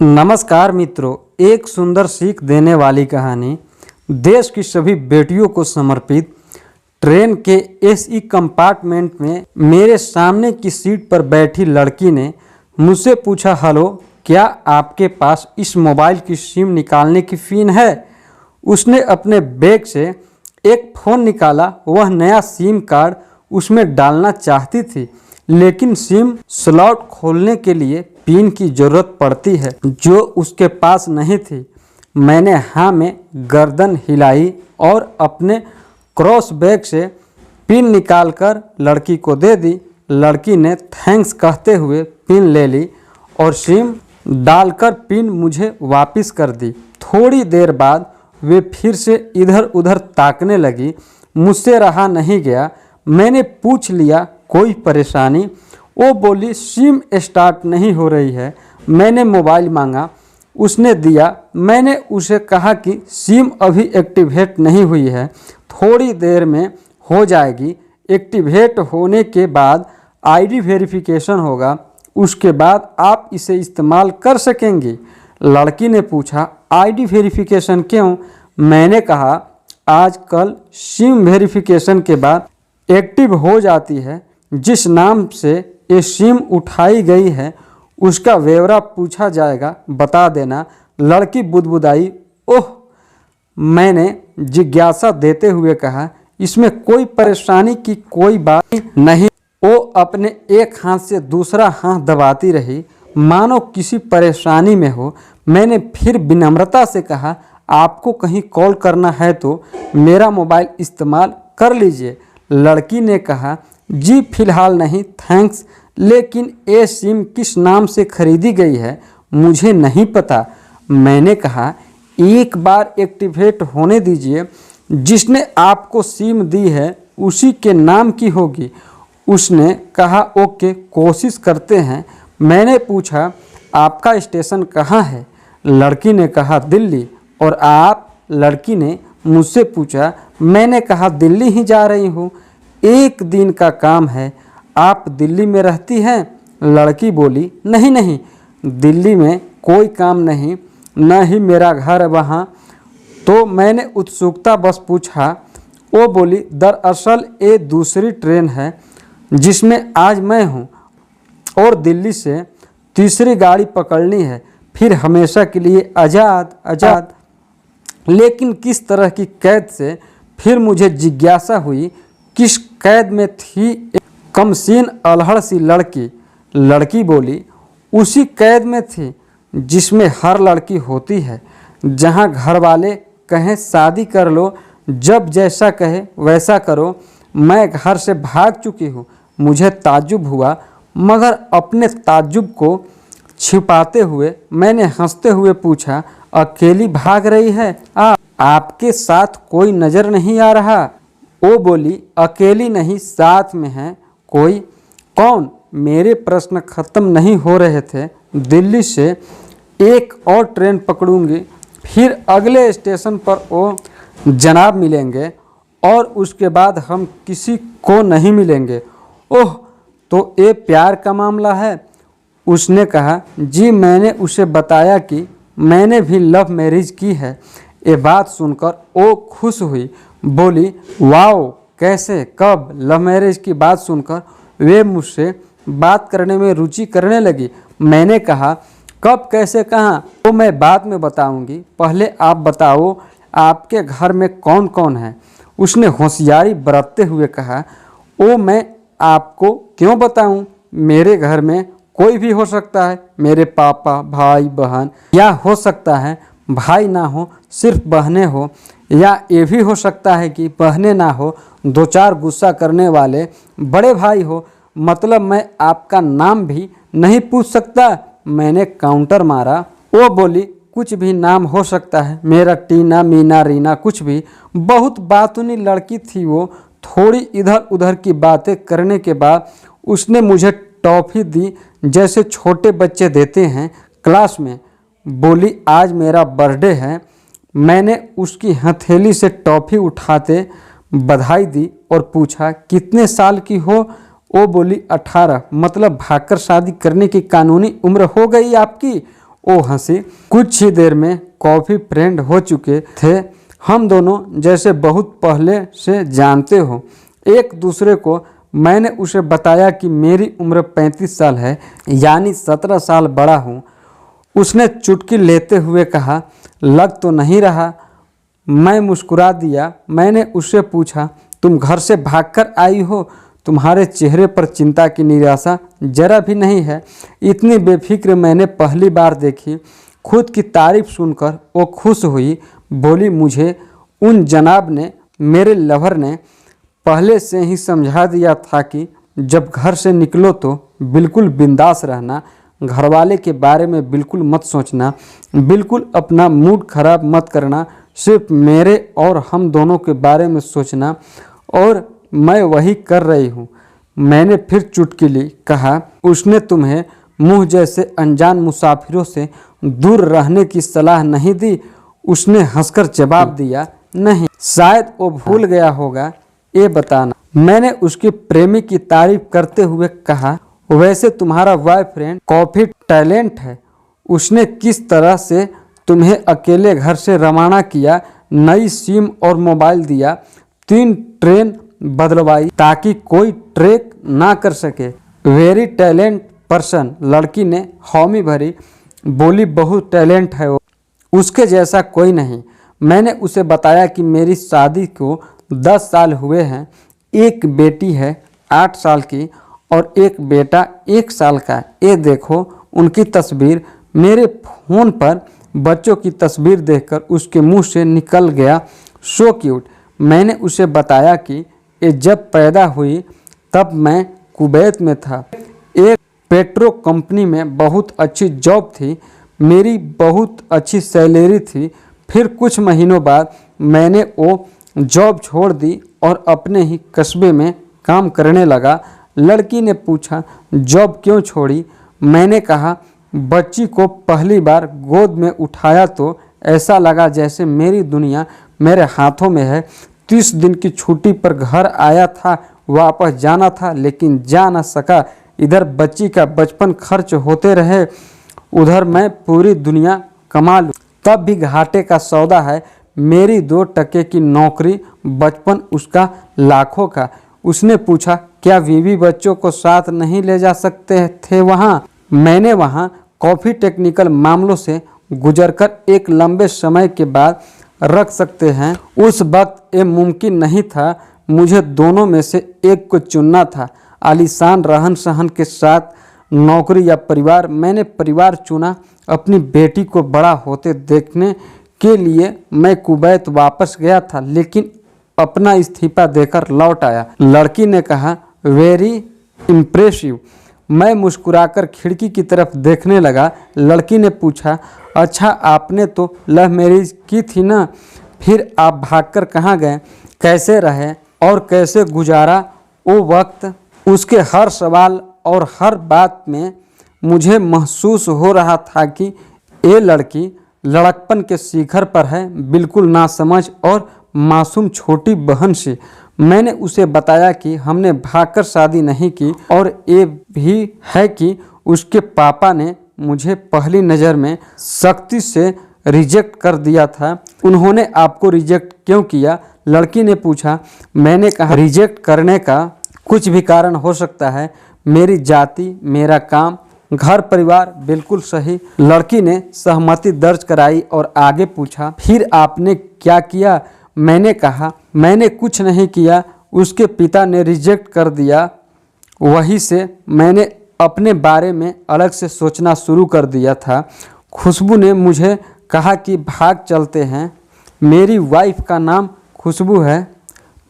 नमस्कार मित्रों, एक सुंदर सीख देने वाली कहानी देश की सभी बेटियों को समर्पित। ट्रेन के एसी कंपार्टमेंट में मेरे सामने की सीट पर बैठी लड़की ने मुझसे पूछा, हेलो, क्या आपके पास इस मोबाइल की सिम निकालने की पिन है? उसने अपने बैग से एक फ़ोन निकाला। वह नया सिम कार्ड उसमें डालना चाहती थी, लेकिन सिम स्लॉट खोलने के लिए पिन की ज़रूरत पड़ती है जो उसके पास नहीं थी। मैंने हाँ में गर्दन हिलाई और अपने क्रॉस बैग से पिन निकालकर लड़की को दे दी। लड़की ने थैंक्स कहते हुए पिन ले ली और सिम डालकर पिन मुझे वापस कर दी। थोड़ी देर बाद वे फिर से इधर उधर ताकने लगी। मुझसे रहा नहीं गया। मैंने पूछ लिया, कोई परेशानी? वो बोली, सिम स्टार्ट नहीं हो रही है। मैंने मोबाइल मांगा, उसने दिया। मैंने उसे कहा कि सिम अभी एक्टिवेट नहीं हुई है, थोड़ी देर में हो जाएगी। एक्टिवेट होने के बाद आईडी वेरिफिकेशन होगा, उसके बाद आप इसे इस्तेमाल कर सकेंगी। लड़की ने पूछा, आईडी वेरिफिकेशन क्यों? मैंने कहा, आजकल सिम वेरिफिकेशन के बाद एक्टिव हो जाती है। जिस नाम से ये सिम उठाई गई है उसका ब्यौरा पूछा जाएगा, बता देना। लड़की बुदबुदाई, ओह। मैंने जिज्ञासा देते हुए कहा, इसमें कोई परेशानी की कोई बात नहीं। वो अपने एक हाथ से दूसरा हाथ दबाती रही मानो किसी परेशानी में हो। मैंने फिर विनम्रता से कहा, आपको कहीं कॉल करना है तो मेरा मोबाइल इस्तेमाल कर लीजिए। लड़की ने कहा, जी फिलहाल नहीं थैंक्स, लेकिन ये सिम किस नाम से खरीदी गई है मुझे नहीं पता। मैंने कहा, एक बार एक्टिवेट होने दीजिए, जिसने आपको सिम दी है उसी के नाम की होगी। उसने कहा, ओके, कोशिश करते हैं। मैंने पूछा, आपका स्टेशन कहाँ है? लड़की ने कहा, दिल्ली। और आप? लड़की ने मुझसे पूछा। मैंने कहा, दिल्ली ही जा रही हूँ, एक दिन का काम है। आप दिल्ली में रहती हैं? लड़की बोली, नहीं नहीं, दिल्ली में कोई काम नहीं, न ही मेरा घर है वहाँ। तो मैंने उत्सुकता बस पूछा। वो बोली, दरअसल ये दूसरी ट्रेन है जिसमें आज मैं हूँ और दिल्ली से तीसरी गाड़ी पकड़नी है, फिर हमेशा के लिए आज़ाद आज़ाद। लेकिन किस तरह की कैद से? फिर मुझे जिज्ञासा हुई, किस कैद में थी एक कमसीन अल्हड़ सी लड़की? लड़की बोली, उसी कैद में थी जिसमें हर लड़की होती है, जहां घर वाले कहें शादी कर लो, जब जैसा कहे वैसा करो। मैं घर से भाग चुकी हूँ। मुझे ताज्जुब हुआ, मगर अपने ताज्जुब को छिपाते हुए मैंने हंसते हुए पूछा, अकेली भाग रही है? आपके साथ कोई नज़र नहीं आ रहा? वो बोली, अकेली नहीं, साथ में है कोई। कौन? मेरे प्रश्न खत्म नहीं हो रहे थे। दिल्ली से एक और ट्रेन पकड़ूंगी, फिर अगले स्टेशन पर वो जनाब मिलेंगे और उसके बाद हम किसी को नहीं मिलेंगे। ओह, तो ये प्यार का मामला है? उसने कहा, जी। मैंने उसे बताया कि मैंने भी लव मैरिज की है। ये बात सुनकर वो खुश हुई, बोली, वाओ, कैसे, कब? लव मैरिज की बात सुनकर वे मुझसे बात करने में रुचि करने लगी। मैंने कहा, कब, कैसे, कहाँ? तो मैं बाद में बताऊंगी, पहले आप बताओ आपके घर में कौन कौन है? उसने होशियारी बरतते हुए कहा, ओ मैं आपको क्यों बताऊं? मेरे घर में कोई भी हो सकता है, मेरे पापा, भाई, बहन, या हो सकता है भाई ना हो, सिर्फ बहनें हो, या ये भी हो सकता है कि बहनें ना हो, दो चार गुस्सा करने वाले बड़े भाई हो। मतलब मैं आपका नाम भी नहीं पूछ सकता? मैंने काउंटर मारा। वो बोली, कुछ भी नाम हो सकता है, मेरा टीना, मीना, रीना, कुछ भी। बहुत बातूनी लड़की थी वो। थोड़ी इधर उधर की बातें करने के बाद उसने मुझे टॉफ़ी दी, जैसे छोटे बच्चे देते हैं क्लास में। बोली, आज मेरा बर्थडे है। मैंने उसकी हथेली से टॉफ़ी उठाते बधाई दी और पूछा, कितने साल की हो? वो बोली, 18। मतलब भागकर शादी करने की कानूनी उम्र हो गई आपकी? वो हंसी। कुछ ही देर में कॉफ़ी फ्रेंड हो चुके थे। हम दोनों जैसे बहुत पहले से जानते हो एक दूसरे को। मैंने उसे बताया कि मेरी उम्र 35 साल है, यानी 17 साल बड़ा हूँ। उसने चुटकी लेते हुए कहा, लग तो नहीं रहा। मैं मुस्कुरा दिया। मैंने उससे पूछा, तुम घर से भागकर आई हो? तुम्हारे चेहरे पर चिंता की निराशा जरा भी नहीं है। इतनी बेफिक्र मैंने पहली बार देखी। खुद की तारीफ सुनकर वो खुश हुई। बोली, मुझे उन जनाब ने, मेरे लवर ने पहले से ही समझा दिया था कि जब घर से निकलो तो बिल्कुल बिंदास रहना, घरवाले के बारे में बिल्कुल मत सोचना, बिल्कुल अपना मूड खराब मत करना, सिर्फ मेरे और हम दोनों के बारे में सोचना। और मैं वही कर रही हूँ। मैंने फिर चुटकी ली। कहा, उसने तुम्हें मुँह जैसे अनजान मुसाफिरों से दूर रहने की सलाह नहीं दी? उसने हंसकर जवाब दिया, नहीं, शायद वो भूल गया होगा। ये बताना। मैंने उसके प्रेमी की तारीफ करते हुए कहा, वैसे तुम्हारा बॉयफ्रेंड काफ़ी टैलेंट है। उसने किस तरह से तुम्हें अकेले घर से रवाना किया, नई सिम और मोबाइल दिया, 3 ट्रेन बदलवाई ताकि कोई ट्रैक ना कर सके। Very talent person. लड़की ने हामी भरी। बोली, बहुत टैलेंट है वो, उसके जैसा कोई नहीं। मैंने उसे बताया कि मेरी शादी को 10 साल हुए हैं। एक बेटी है 8 साल की और एक बेटा 1 साल का। ये देखो उनकी तस्वीर। मेरे फ़ोन पर बच्चों की तस्वीर देखकर उसके मुंह से निकल गया, सो क्यूट। मैंने उसे बताया कि ये जब पैदा हुई तब मैं कुवैत में था। एक पेट्रो कंपनी में बहुत अच्छी जॉब थी। मेरी बहुत अच्छी सैलरी थी। फिर कुछ महीनों बाद मैंने वो जॉब छोड़ दी और अपने ही कस्बे में काम करने लगा। लड़की ने पूछा, जॉब क्यों छोड़ी? मैंने कहा, बच्ची को पहली बार गोद में उठाया तो ऐसा लगा जैसे मेरी दुनिया मेरे हाथों में है। 30 दिन की छुट्टी पर घर आया था, वापस जाना था लेकिन जा न सका। इधर बच्ची का बचपन खर्च होते रहे, उधर मैं पूरी दुनिया कमा लूँ तब भी घाटे का सौदा है। मेरी 2 टके की नौकरी, बचपन उसका लाखों का। उसने पूछा, क्या बीवी बच्चों को साथ नहीं ले जा सकते थे वहाँ? मैंने वहाँ कॉफ़ी टेक्निकल मामलों से गुजरकर एक लंबे समय के बाद रख सकते हैं। उस वक्त ये मुमकिन नहीं था। मुझे दोनों में से एक को चुनना था, आलीशान रहन सहन के साथ, नौकरी या परिवार। मैंने परिवार चुना। अपनी बेटी को बड़ा होते देखने के लिए मैं कुवैत वापस गया था, लेकिन अपना इस्तीफा देकर लौट आया। लड़की ने कहा, वेरी इम्प्रेसिव। मैं मुस्कुराकर खिड़की की तरफ देखने लगा। लड़की ने पूछा, अच्छा आपने तो लव मैरिज की थी ना, फिर आप भागकर कहाँ गए? कैसे रहे और कैसे गुजारा वो वक्त? उसके हर सवाल और हर बात में मुझे महसूस हो रहा था कि ये लड़की लड़कपन के शिखर पर है, बिल्कुल नासमझ और मासूम छोटी बहन से। मैंने उसे बताया कि हमने भागकर शादी नहीं की और ये भी है कि उसके पापा ने मुझे पहली नज़र में सख्ती से रिजेक्ट कर दिया था। उन्होंने आपको रिजेक्ट क्यों किया? लड़की ने पूछा। मैंने कहा, रिजेक्ट करने का कुछ भी कारण हो सकता है। मेरी जाति, मेरा काम, घर परिवार बिल्कुल सही। लड़की ने सहमति दर्ज कराई और आगे पूछा, फिर आपने क्या किया? मैंने कहा, मैंने कुछ नहीं किया, उसके पिता ने रिजेक्ट कर दिया। वहीं से मैंने अपने बारे में अलग से सोचना शुरू कर दिया था। खुशबू ने मुझे कहा कि भाग चलते हैं। मेरी वाइफ का नाम खुशबू है।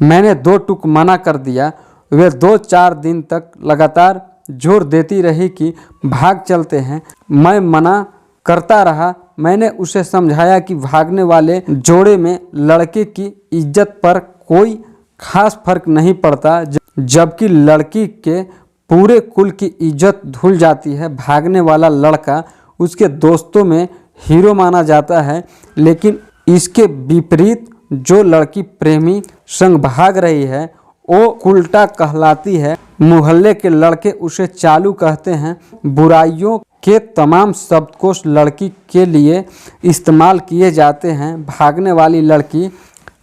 मैंने 2 टूक मना कर दिया। वे 2-4 दिन तक लगातार जोर देती रही कि भाग चलते हैं। मैं मना करता रहा। मैंने उसे समझाया कि भागने वाले जोड़े में लड़के की इज्जत पर कोई खास फर्क नहीं पड़ता, जबकि लड़की के पूरे कुल की इज्जत धुल जाती है। भागने वाला लड़का उसके दोस्तों में हीरो माना जाता है, लेकिन इसके विपरीत जो लड़की प्रेमी संग भाग रही है वो उल्टा कहलाती है। मोहल्ले के लड़के उसे चालू कहते हैं। बुराइयों के तमाम शब्दकोश लड़की के लिए इस्तेमाल किए जाते हैं। भागने वाली लड़की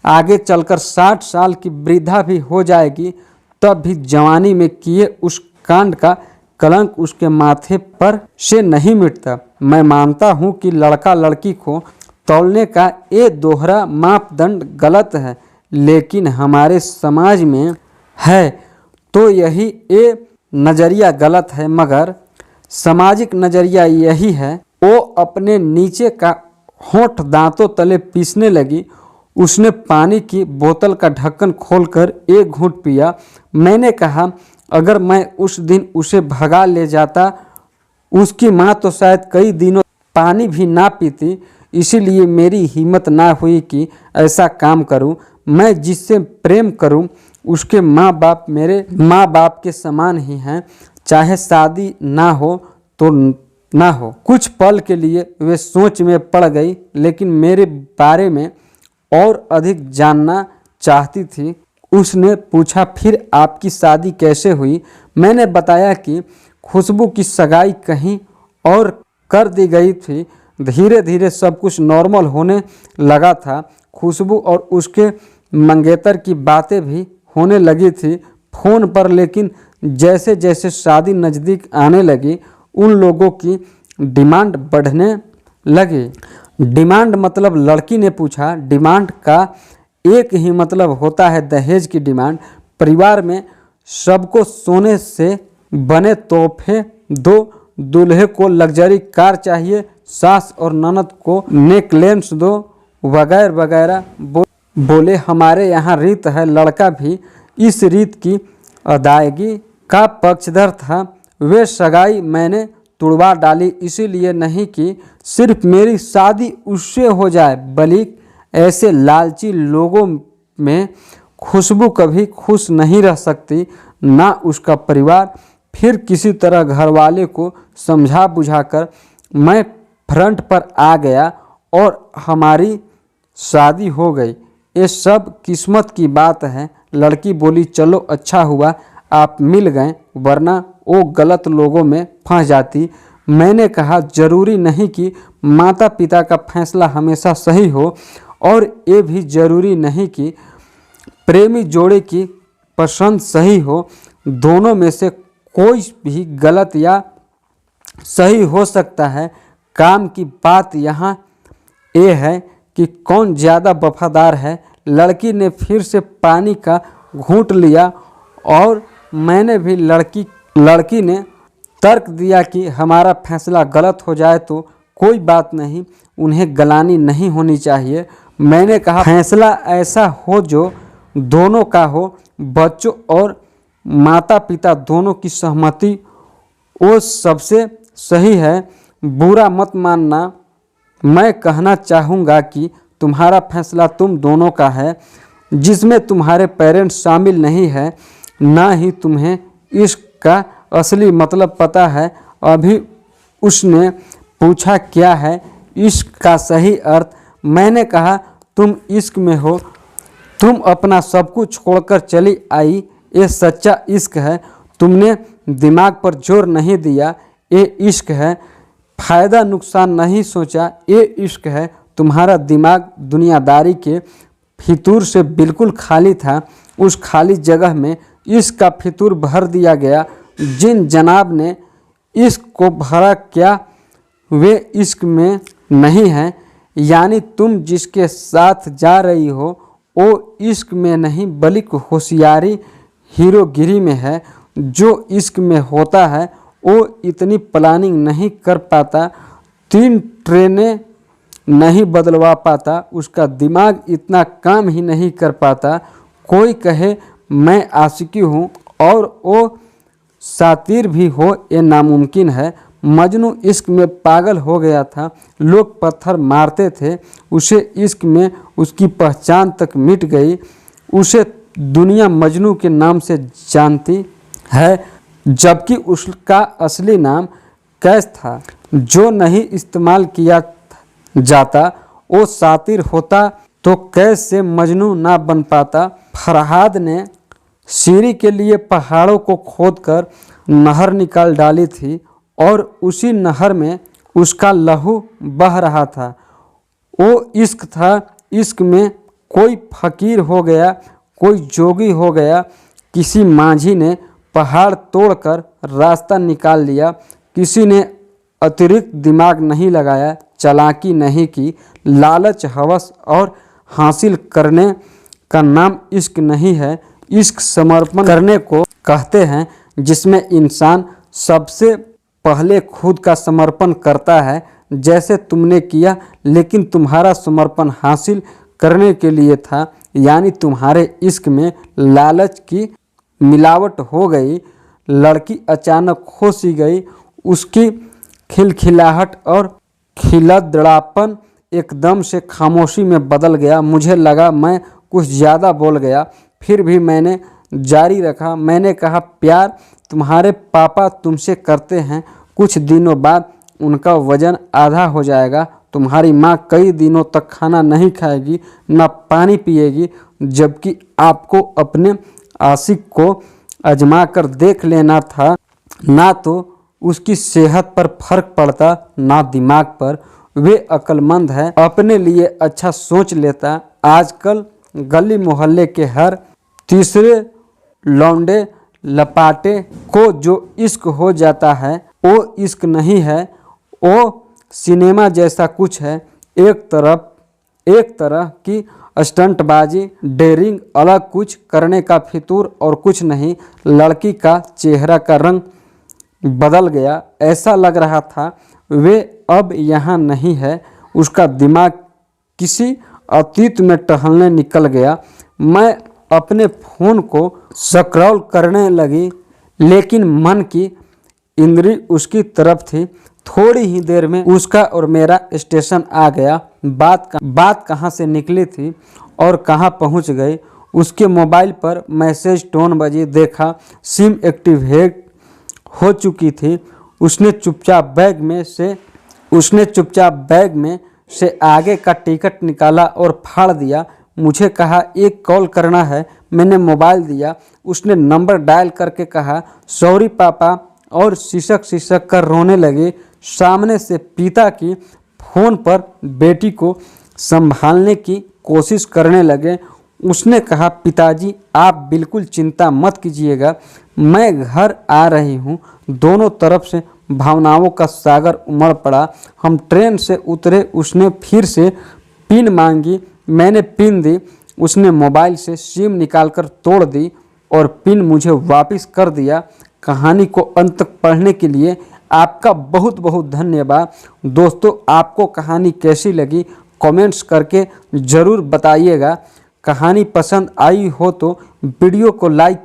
आगे चलकर 60 साल की वृद्धा भी हो जाएगी, तब भी जवानी में किए उस कांड का कलंक उसके माथे पर से नहीं मिटता। मैं मानता हूँ कि लड़का लड़की को तौलने का ये दोहरा मापदंड गलत है, लेकिन हमारे समाज में है तो यही ये नज़रिया गलत है। मगर सामाजिक नज़रिया यही है। वो अपने नीचे का होंठ दांतों तले पीसने लगी। उसने पानी की बोतल का ढक्कन खोलकर एक घूंट पिया। मैंने कहा, अगर मैं उस दिन उसे भगा ले जाता, उसकी माँ तो शायद कई दिनों पानी भी ना पीती। इसीलिए मेरी हिम्मत ना हुई कि ऐसा काम करूं। मैं जिससे प्रेम करूं उसके माँ बाप मेरे माँ बाप के समान ही हैं, चाहे शादी ना हो तो ना हो। कुछ पल के लिए वे सोच में पड़ गई, लेकिन मेरे बारे में और अधिक जानना चाहती थी। उसने पूछा, फिर आपकी शादी कैसे हुई? मैंने बताया कि खुशबू की सगाई कहीं और कर दी गई थी। धीरे धीरे सब कुछ नॉर्मल होने लगा था। खुशबू और उसके मंगेतर की बातें भी होने लगी थी फ़ोन पर, लेकिन जैसे जैसे शादी नज़दीक आने लगी उन लोगों की डिमांड बढ़ने लगी। डिमांड मतलब? लड़की ने पूछा। डिमांड का एक ही मतलब होता है दहेज की डिमांड। परिवार में सबको सोने से बने तोहफे दो, दूल्हे को लग्जरी कार चाहिए, सास और ननद को नेकलेस दो, वगैरह वगैरह। बोले, हमारे यहाँ रीत है। लड़का भी इस रीत की अदायगी का पक्षधर था। वे सगाई मैंने तुड़वा डाली, इसीलिए नहीं कि सिर्फ मेरी शादी उससे हो जाए, बल्कि ऐसे लालची लोगों में खुशबू कभी खुश नहीं रह सकती, ना उसका परिवार। फिर किसी तरह घरवाले को समझा बुझाकर मैं फ्रंट पर आ गया और हमारी शादी हो गई। ये सब किस्मत की बात है। लड़की बोली, चलो अच्छा हुआ आप मिल गए, वरना वो गलत लोगों में फंस जाती। मैंने कहा, जरूरी नहीं कि माता पिता का फैसला हमेशा सही हो, और ये भी जरूरी नहीं कि प्रेमी जोड़े की पसंद सही हो। दोनों में से कोई भी गलत या सही हो सकता है। काम की बात यहाँ ये है कि कौन ज़्यादा वफादार है। लड़की ने फिर से पानी का घूंट लिया और मैंने भी। लड़की ने तर्क दिया कि हमारा फैसला गलत हो जाए तो कोई बात नहीं, उन्हें गलानी नहीं होनी चाहिए। मैंने कहा, फैसला ऐसा हो जो दोनों का हो, बच्चों और माता पिता दोनों की सहमति वो सबसे सही है। बुरा मत मानना, मैं कहना चाहूँगा कि तुम्हारा फैसला तुम दोनों का है, जिसमें तुम्हारे पेरेंट्स शामिल नहीं है। ना ही तुम्हें इश्क का असली मतलब पता है। अभी उसने पूछा, क्या है इश्क का सही अर्थ? मैंने कहा, तुम इश्क में हो, तुम अपना सब कुछ छोड़कर चली आई, ये सच्चा इश्क है। तुमने दिमाग पर जोर नहीं दिया, ये इश्क है। फ़ायदा नुकसान नहीं सोचा, ये इश्क है। तुम्हारा दिमाग दुनियादारी के फितूर से बिल्कुल खाली था। उस खाली जगह में इश्क का फितूर भर दिया गया। जिन जनाब ने इश्क को भरा, क्या वे इश्क में नहीं हैं? यानी तुम जिसके साथ जा रही हो वो इश्क में नहीं, बल्कि होशियारी हीरोगिरी में है। जो इश्क में होता है वो इतनी प्लानिंग नहीं कर पाता, 3 ट्रेनें नहीं बदलवा पाता, उसका दिमाग इतना काम ही नहीं कर पाता। कोई कहे मैं आशिकी हूँ और वो सातिर भी हो, ये नामुमकिन है। मजनू इश्क में पागल हो गया था। लोग पत्थर मारते थे, उसे इश्क में उसकी पहचान तक मिट गई। उसे दुनिया मजनू के नाम से जानती है, जबकि उसका असली नाम कैस था। जो नहीं इस्तेमाल किया जाता वो सातिर होता तो कैस से मजनू ना बन पाता। फरहाद ने सीरी के लिए पहाड़ों को खोदकर नहर निकाल डाली थी और उसी नहर में उसका लहू बह रहा था। वो इश्क था। इश्क में कोई फकीर हो गया, कोई जोगी हो गया, किसी माझी ने पहाड़ तोड़कर रास्ता निकाल लिया, किसी ने अतिरिक्त दिमाग नहीं लगाया, चालाकी नहीं की। लालच, हवस और हासिल करने का नाम इश्क नहीं है। इश्क समर्पण करने को कहते हैं, जिसमें इंसान सबसे पहले खुद का समर्पण करता है, जैसे तुमने किया, लेकिन तुम्हारा समर्पण हासिल करने के लिए था। यानी तुम्हारे इश्क में लालच की मिलावट हो गई। लड़की अचानक खो सी गई। उसकी खिलखिलाहट और खिलदड़ापन एकदम से खामोशी में बदल गया। मुझे लगा मैं कुछ ज़्यादा बोल गया, फिर भी मैंने जारी रखा। मैंने कहा, प्यार तुम्हारे पापा तुमसे करते हैं, कुछ दिनों बाद उनका वजन आधा हो जाएगा। तुम्हारी माँ कई दिनों तक खाना नहीं खाएगी, न पानी पिएगी, जबकि आपको अपने आशिक को आजमा कर देख लेना था। ना तो उसकी सेहत पर फर्क पड़ता, ना दिमाग पर। वे अक्लमंद है, अपने लिए अच्छा सोच लेता। आजकल गली मोहल्ले के हर तीसरे लौंडे लपाटे को जो इश्क हो जाता है, वो इश्क नहीं है, वो सिनेमा जैसा कुछ है। एक तरह की स्टंटबाजी, डेयरिंग, अलग कुछ करने का फितूर और कुछ नहीं। लड़की का चेहरा का रंग बदल गया। ऐसा लग रहा था वे अब यहाँ नहीं है। उसका दिमाग किसी अतीत में टहलने निकल गया। मैं अपने फ़ोन को स्क्रॉल करने लगी, लेकिन मन की इंद्री उसकी तरफ थी। थोड़ी ही देर में उसका और मेरा स्टेशन आ गया। बात कहाँ से निकली थी और कहाँ पहुँच गई। उसके मोबाइल पर मैसेज टोन बजी। देखा, सिम एक्टिवेट हो चुकी थी। उसने चुपचाप बैग में से आगे का टिकट निकाला और फाड़ दिया। मुझे कहा, एक कॉल करना है। मैंने मोबाइल दिया। उसने नंबर डायल करके कहा, सॉरी पापा, और सिसक कर रोने लगी। सामने से पिता की फ़ोन पर बेटी को संभालने की कोशिश करने लगे। उसने कहा, पिताजी आप बिल्कुल चिंता मत कीजिएगा, मैं घर आ रही हूँ। दोनों तरफ से भावनाओं का सागर उमड़ पड़ा। हम ट्रेन से उतरे। उसने फिर से पिन मांगी। मैंने पिन दी। उसने मोबाइल से सिम निकालकर तोड़ दी और पिन मुझे वापस कर दिया। कहानी को अंत तक पढ़ने के लिए आपका बहुत बहुत धन्यवाद। दोस्तों, आपको कहानी कैसी लगी कमेंट्स करके ज़रूर बताइएगा। कहानी पसंद आई हो तो वीडियो को लाइक